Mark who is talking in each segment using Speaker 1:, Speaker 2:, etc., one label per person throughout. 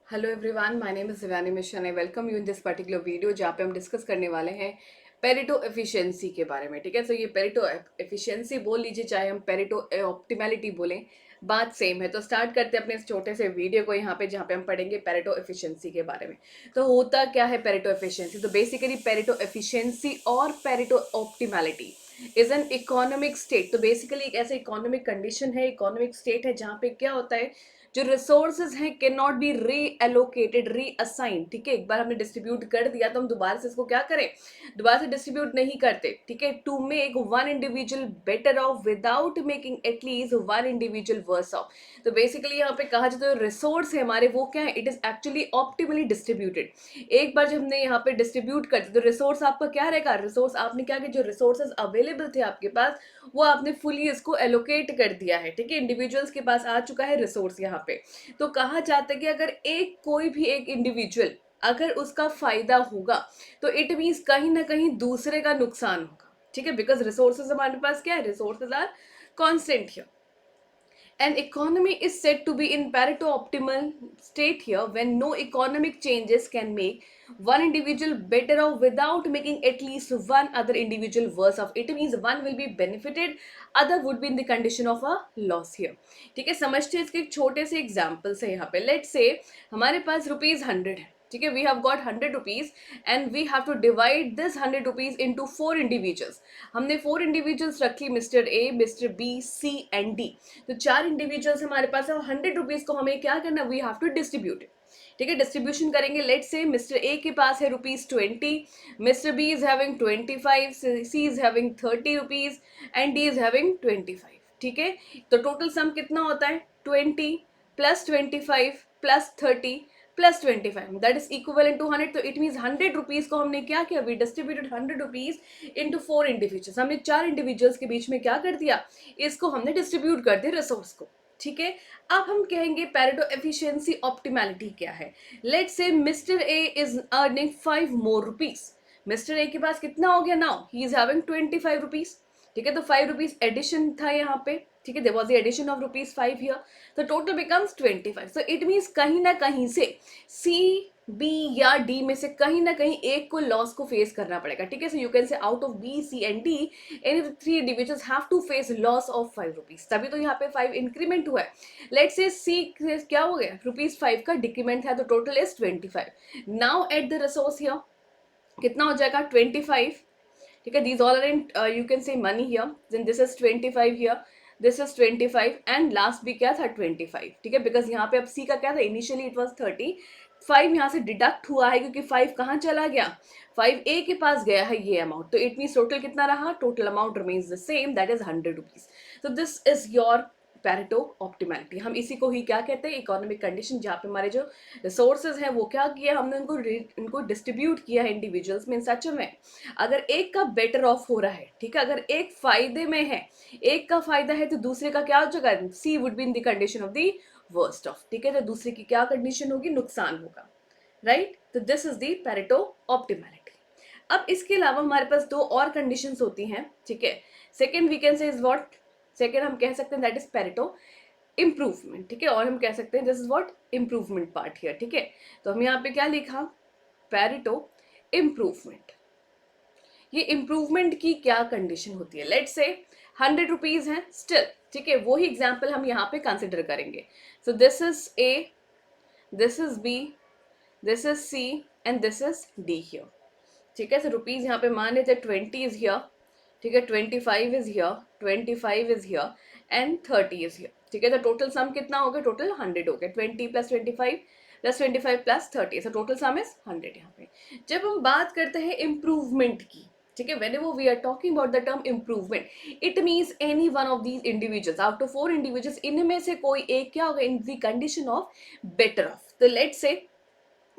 Speaker 1: Hello everyone, my name is Shivani Mishra. I welcome you in this particular video जहाँ पे हम discuss करने वाले हैं पेरेटो एफिशिएंसी के बारे में। ठीक है, तो ये पेरेटो एफिशिएंसी बोल लीजिए, चाहे हम पेरेटो ऑप्टिमैलिटी बोलें, बात सेम है। तो स्टार्ट करते हैं अपने इस छोटे से वीडियो को यहाँ पे, जहाँ पे हम पढ़ेंगे पेरेटो एफिशिएंसी के बारे में। तो होता क्या है पेरेटो एफिशिएंसी? तो बेसिकली पेरेटो एफिशिएंसी और Pareto optimality is an economic state. तो बेसिकली एक ऐसा इकोनॉमिक कंडीशन है, इकोनॉमिक स्टेट है, जहाँ पे क्या होता है, जो रिसोर्सेज हैं कैन नॉट बी री एलोकेटेड, री असाइन। ठीक है, एक बार हमने डिस्ट्रीब्यूट कर दिया तो हम दोबारा से इसको क्या करें, दोबारा से डिस्ट्रीब्यूट नहीं करते। ठीक है, to make one individual better off without making at least one individual worse off. तो बेसिकली यहाँ पे कहा जाए तो रिसोर्स है हमारे, वो क्या है, it is actually optimally distributed. एक बार जब हमने यहाँ पे डिस्ट्रीब्यूट कर दिया तो रिसोर्स आपका क्या रहेगा, रिसोर्स आपने क्या किया, जो रिसोर्सेज अवेलेबल थे आपके पास वो आपने फुली इसको एलोकेट कर दिया है। ठीक है, इंडिविजुअल्स के पास आ चुका है रिसोर्स यहाँ पे। तो कहा जाता है कि अगर एक कोई भी एक इंडिविजुअल अगर उसका फायदा होगा तो इट मीन्स कहीं ना कहीं दूसरे का नुकसान होगा। ठीक है, बिकॉज रिसोर्सेज हमारे पास क्या है, resources are constant here. An economy is said to be in Pareto optimal state here when no economic changes can make one individual better off without making at least one other individual worse off. It means one will be benefited, other would be in the condition of a loss here. ठीक है, समझते हैं इसके एक छोटे से example से यहाँ पे। लेट्स से हमारे पास ₹100 है। ठीक है, we have got ₹100 and we have to divide this ₹100 into 4 individuals. हमने 4 इंडिविजुअल्स रखी, mister A, mister B, C and D. तो 4 इंडिविजुअल्स हमारे पास है, ₹100 को हमें क्या करना, वी हैव टू डिस्ट्रीब्यूट। ठीक है, डिस्ट्रीब्यूशन करेंगे। लेट्स से मिस्टर ए के पास है ₹20, mister B is having 25, C is having ₹30 and D is having 25। ठीक है, तो टोटल सम कितना होता है, 20 plus 25 plus 30 plus 25, that is equal to 100। तो इट मीन ₹100 को हमने क्या किया, वी डिस्ट्रीब्यूटेड ₹100 इंटू 4 इंडिविजुअल्स। हमने 4 इंडिविजुअल्स के बीच में क्या कर दिया, इसको हमने डिस्ट्रीब्यूट कर दिया रिसोर्स को। ठीक है, अब हम कहेंगे पेरेटो एफिशिएंसी ऑप्टिमैलिटी क्या है। Let's say mister A is earning 5 more rupees. Mister A के पास कितना हो गया, नाउ ही इज हैविंग ₹25। ठीक है, तो ₹5 एडिशन था यहाँ पे। ठीक है, there was the addition of ₹5 here, तो total becomes 25। So it means कहीं ना कहीं से सी, बी या डी में से कहीं ना कहीं एक को लॉस को फेस करना पड़ेगा। ठीक है, so you can say out of B, C and D any 3 individuals have to face loss of ₹5, तभी तो यहाँ पे 5 इंक्रीमेंट हुआ है। लेट्स से सी क्या हो गया, ₹5 का डिक्रीमेंट है, तो total is 25। Now at the resource here कितना हो जाएगा, 25। ठीक है, these all are in you can say money here, then this is 25 here, this is 25 and last भी क्या था, 25। ठीक है, बिकॉज यहाँ पे अब सी का क्या था, इनिशियली इट वाज 30, 5 यहाँ से डिडक्ट हुआ है क्योंकि 5 कहाँ चला गया, 5 ए के पास गया है ये अमाउंट। तो इट मीन टोटल कितना रहा, total amount remains the same, that is ₹100। तो this is your Pareto optimality. हम इसी को ही क्या कहते हैं, इकोनॉमिक कंडीशन, जहाँ पे हमारे जो रिसोर्सेज हैं वो क्या किया हमने, उनको डिस्ट्रीब्यूट किया है इंडिविजुअल्स में इन सच में अगर एक का बेटर ऑफ हो रहा है। ठीक है, अगर एक फायदे में है, एक का फायदा है, तो दूसरे का क्या हो जाएगा, C would be in the condition of the worst off. ठीक है, तो दूसरे की क्या कंडीशन होगी, नुकसान होगा। राइट, तो this is the Pareto optimality. अब इसके अलावा हमारे पास 2 और कंडीशंस होती हैं। ठीक है, second we can say is what, second हम कह सकते हैं दैट इज पेरेटो इम्प्रूवमेंट। ठीक है, और हम कह सकते हैं this is what, improvement part here. ठीक है, तो हम यहाँ पे क्या लिखा, पेरेटो इम्प्रूवमेंट। ये इम्प्रूवमेंट की क्या कंडीशन होती है, लेट्स से ₹100 है स्टिल। ठीक है, वही एग्जाम्पल हम यहाँ पे कंसिडर करेंगे। So this is A, this is B, this is C and this is D here. ठीक है, सो रुपीज यहाँ पे मान लेते 20 इज हियर। ठीक है, 25 is here, 25 is here and 30 is here. ठीक है, तो टोटल सम कितना हो गया, टोटल 100 हो गया, 20 plus 25 plus 25 plus 30, so total sum is 100 यहाँ पे। जब हम बात करते हैं इम्प्रूवमेंट की, ठीक है, whenever we are talking about the term improvement it means any one of these individuals out of 4 individuals, इनमें से कोई एक क्या होगा, इन दी कंडीशन ऑफ बेटर ऑफ। तो लेट्स से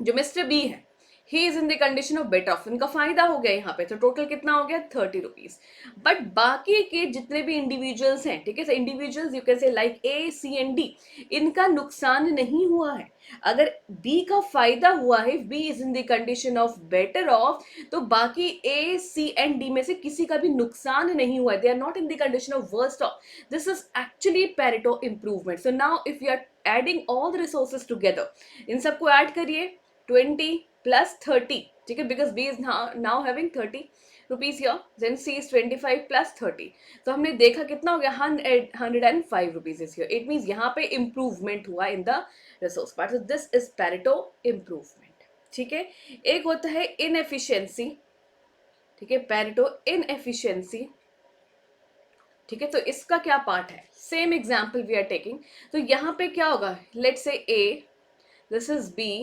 Speaker 1: जो मिस्टर बी है, he is in the condition of better of, इनका फायदा हो गया यहाँ पे, तो टोटल कितना हो गया 30 रुपीज। बट बाकी के जितने भी इंडिविजुअल्स हैं, ठीक है, individuals you can say like A C and D, इनका नुकसान नहीं हुआ है। अगर बी का फायदा हुआ है, B is in the condition of better off, तो बाकी ए सी एंड डी में से किसी का भी नुकसान नहीं हुआ है, they are not in the condition of worst off. This is actually Pareto improvement. So now if you are adding all the resources together, इन सबको ऐड करिए 20 plus 30, ठीक है, because B is now having 30 rupees here, then C is 25 plus 30, तो हमने देखा कितना हो गया 105 rupees is here. It means यहाँ पे improvement हुआ in the resource part. So this is Pareto improvement, ठीक है। एक होता है inefficiency, ठीक है, Pareto inefficiency, ठीक है, तो इसका क्या पार्ट है, same example we are taking. तो यहाँ पे क्या होगा, let's say A, this is B,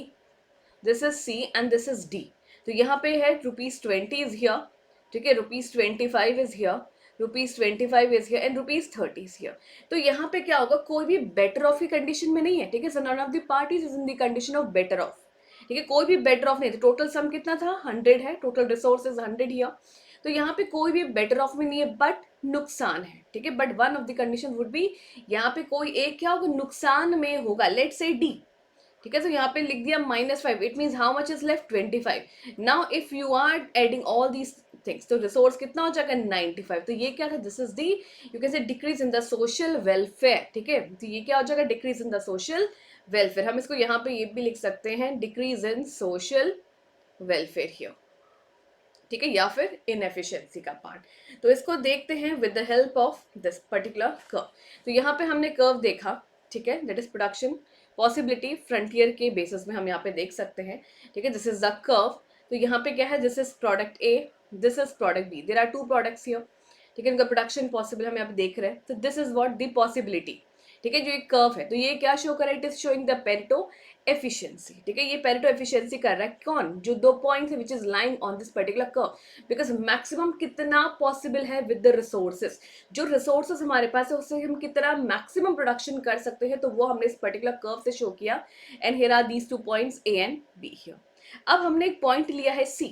Speaker 1: this is C and this is D। तो यहाँ पे है ₹20 इज हियर, ठीक है, ₹25 is here, ₹25 is here and ₹30 is here. तो यहाँ पे क्या होगा, कोई भी बेटर ऑफ की कंडीशन में नहीं है, ठीक है, so none of the parties is in the condition of better off, ठीक है, कोई भी बेटर ऑफ नहीं। तो टोटल सम कितना था 100 है, टोटल रिसोर्सेज 100 हियर। तो यहाँ पे कोई भी बेटर ऑफ में नहीं है, बट नुकसान है, ठीक है, but one of the condition would be, यहाँ पे कोई एक क्या होगा, नुकसान में होगा, लेट्स से D, ठीक है। तो यहाँ पे लिख दिया -5, it means how much is left 25। Now if you are adding all these things, तो रिसोर्स कितना हो जाएगा 95। तो ये क्या था, this is D, you can say decrease in the social welfare, ठीक है, तो ये क्या हो जाएगा, decrease in the social welfare. हम इसको यहाँ पे ये भी लिख सकते हैं, decrease in social welfare here, ठीक है, या फिर इनएफिशिएंसी का पार्ट। तो इसको देखते हैं with the help of this particular curve. तो यहाँ पे हमने कर्व देखा, ठीक है, that is production possibility frontier के बेसिस में हम यहाँ पे देख सकते हैं, ठीक है, दिस इज द कर्व। तो यहाँ पे क्या है, this is product A, this is product B, there are 2 products here, ठीक है, इनका प्रोडक्शन पॉसिबल हम यहाँ पे देख रहे हैं। तो this is what the possibility, ठीक है, जो एक कर्व है। तो ये क्या शो कर रहा है, it is showing the Pareto efficiency, ठीक है, ये पेरेटो एफिशिएंसी कर रहा है कौन, जो 2 पॉइंट्स है which is lying on this particular curve, because maximum कितना पॉसिबल है विद द रिसोर्सेज, जो रिसोर्सेज हमारे पास है उससे हम कितना मैक्सिमम प्रोडक्शन कर सकते हैं, तो वो हमने इस पर्टिकुलर कर्व से शो किया। And here are these 2 points A and B here. अब हमने एक पॉइंट लिया है C,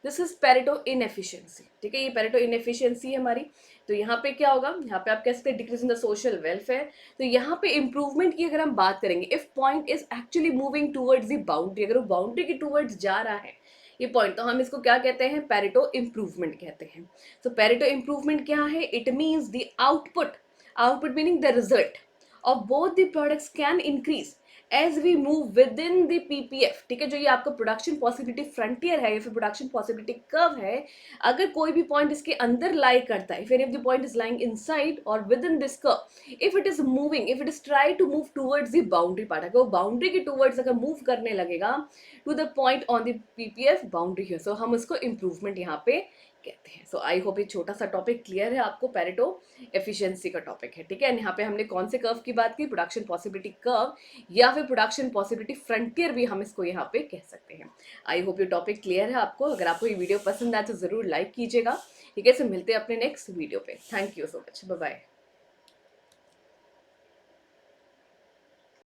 Speaker 1: this is Pareto inefficiency, ठीक है, ये पेरेटो इनएफिशिएंसी है हमारी। तो यहाँ पे क्या होगा, यहाँ पे आप कह सकते हैं decrease in the social welfare. तो यहाँ पे इंप्रूवमेंट की अगर हम बात करेंगे, if point is actually moving towards the boundary, अगर वो बाउंड्री की टूवर्ड्स जा रहा है ये पॉइंट, तो हम इसको क्या कहते हैं, पेरेटो इंप्रूवमेंट कहते हैं। तो पेरेटो इंप्रूवमेंट क्या है, it means the output meaning the result of both the products can increase as we move within the PPF, ठीक है, जो ये आपका प्रोडक्शन पॉसिबिलिटी फ्रंटियर है या फिर प्रोडक्शन पॉसिबिलिटी कर्व है, अगर कोई भी पॉइंट इसके अंदर लाई करता है, फिर if the point is lying inside और with in this curve, if it is moving, if it is try to move towards the boundary part, अगर वो बाउंड्री के टूवर्ड्स अगर मूव करने लगेगा to the point on the PPF boundary here, so हम इसको improvement यहाँ पे कहते हैं। सो आई होप ये छोटा सा टॉपिक क्लियर है आपको, पेरेटो एफिशिएंसी का टॉपिक है, ठीक है। एंड यहाँ पे हमने कौन से कर्व की बात की, प्रोडक्शन पॉसिबिलिटी कर्व या फिर प्रोडक्शन पॉसिबिलिटी फ्रंटियर भी हम इसको यहाँ पे कह सकते हैं। आई होप ये टॉपिक क्लियर है आपको। अगर आपको ये वीडियो पसंद आए तो जरूर लाइक कीजिएगा, ठीक है। मिलते हैं अपने नेक्स्ट वीडियो पे। Thank you so much, bye bye.